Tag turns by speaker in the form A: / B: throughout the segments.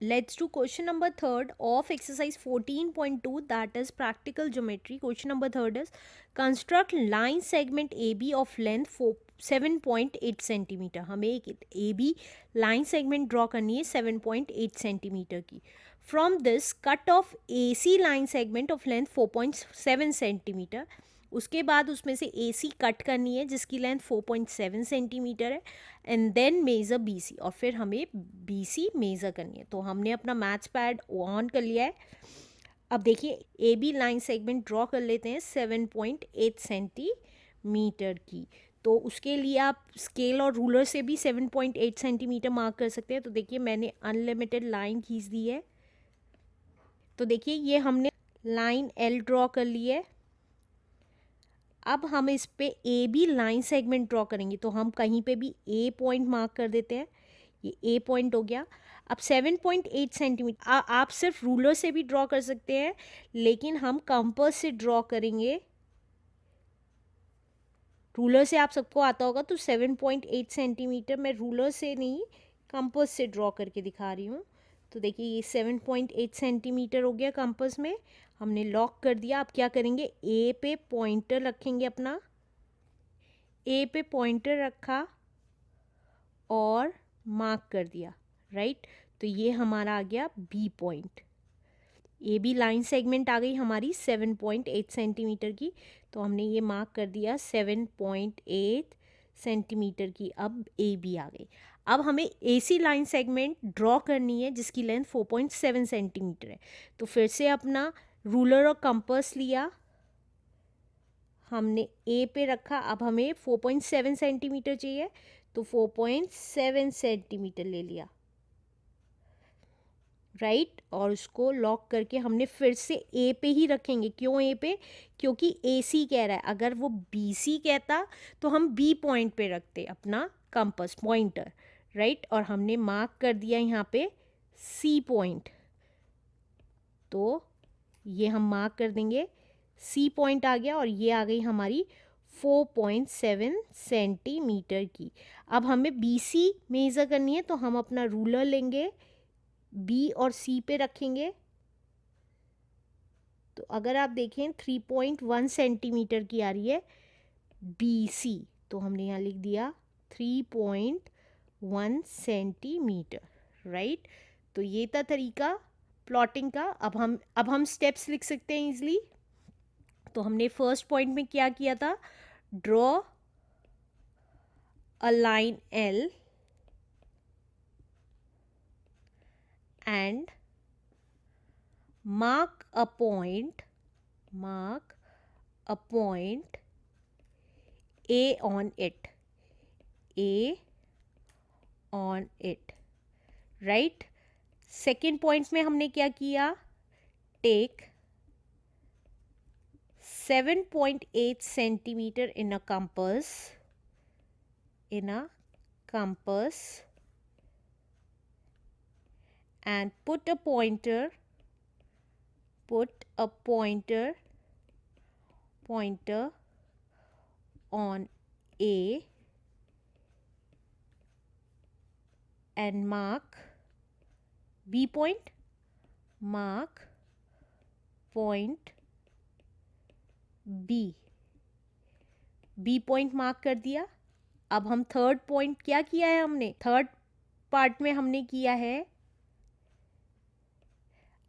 A: Let's do question number third of exercise 14.2, that is practical geometry. Question number third is construct line segment AB of length 7.8 centimetre. हमें एक AB line segment draw करनी है 7.8 centimetre की. From this cut off AC line segment of length 4.7 centimetre. उसके बाद उसमें से AC cut करनी है जिसकी लेंथ 4.7 सेंटीमीटर है, एंड देन मेज़र BC, और फिर हमें BC मेज़र करनी है. तो हमने अपना मैथ्स पैड ऑन कर लिया है. अब देखिए AB लाइन सेगमेंट ड्रॉ कर लेते हैं 7.8 सेंटीमीटर की. तो उसके लिए आप स्केल और रूलर से भी 7.8 सेंटीमीटर मार्क कर सकते हैं. तो देखिए मैंने अनलिमिटेड लाइन खींच दी है. तो देखिए ये हमने लाइन L ड्रॉ कर ली है. अब हम इस पे A B line segment draw करेंगे. तो हम कहीं पे भी ए पॉइंट मार्क कर देते हैं. ये ए पॉइंट हो गया. अब 7.8 सेंटीमीटर आप सिर्फ रूलर से भी ड्रॉ कर सकते हैं, लेकिन हम कंपास से ड्रॉ करेंगे. रूलर से आप सबको आता होगा, तो 7.8 सेंटीमीटर मैं रूलर से नहीं कंपास से ड्रॉ करके दिखा रही हूँ. तो देखिए ये 7.8 सेंटीमीटर हो गया. कंपास में हमने लॉक कर दिया. अब क्या करेंगे, ए पे पॉइंटर रखेंगे अपना. ए पे पॉइंटर रखा और मार्क कर दिया, राइट. तो ये हमारा आ गया B point. A B line segment आ गई हमारी 7.8 सेंटीमीटर की. तो हमने ये मार्क कर दिया 7.8 सेंटीमीटर की. अब ए बी आ गई. अब हमें ए सी लाइन सेगमेंट ड्रॉ करनी है जिसकी लेंथ 4.7 सेंटीमीटर है. तो फिर से अपना रूलर और कंपास लिया, हमने ए पे रखा. अब हमें 4.7 सेंटीमीटर चाहिए, तो 4.7 सेंटीमीटर ले लिया, राइट. और उसको लॉक करके हमने फिर से ए पे ही रखेंगे. क्यों ए पे, क्योंकि ए सी कह रहा है. अगर वो बी सी कहता तो हम बी पॉइंट पे रखते अपना कंपास पॉइंटर, राइट. और हमने मार्क कर दिया यहाँ पे सी पॉइंट. तो ये हम मार्क कर देंगे, सी पॉइंट आ गया. और ये आ गई हमारी 4.7 सेंटीमीटर की. अब हमें बी सी मेज़र करनी है. तो हम अपना रूलर लेंगे, बी और सी पे रखेंगे. तो अगर आप देखें 3.1 सेंटीमीटर की आ रही है बी सी. तो हमने यहाँ लिख दिया 3.1 सेंटीमीटर, राइट. तो ये था तरीका प्लॉटिंग का. अब हम स्टेप्स लिख सकते हैं इजली. तो हमने फर्स्ट पॉइंट में क्या किया था, draw a line L and mark a point A on it, right. Second point में हमने क्या किया, take 7.8 centimetre in a compass and put a pointer on A and mark B point, mark point B point mark कर दिया. अब हम third point क्या किया है, हमने थर्ड पार्ट में हमने किया है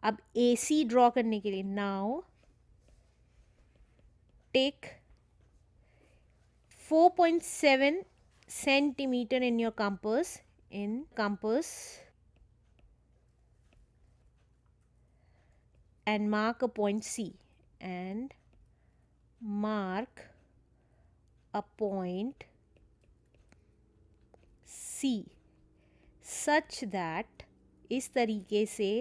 A: अब ए सी ड्रॉ करने के लिए. Now take 4.7 centimetre in your compass and mark a point C and mark a point C such that इस तरीके से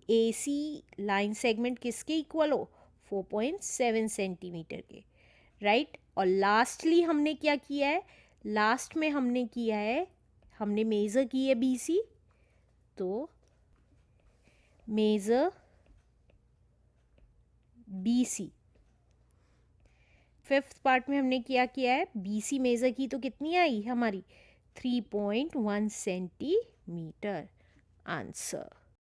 A: ए सी लाइन सेगमेंट किसके इक्वल हो, 4.7 सेंटीमीटर के, राइट. और लास्टली हमने क्या किया है, लास्ट में हमने किया है, हमने मेज़र की है बी सी. तो measure B C. Fifth part में हमने क्या किया है, बी सी मेज़र की. तो कितनी आई हमारी 3.1 सेंटीमीटर, answer.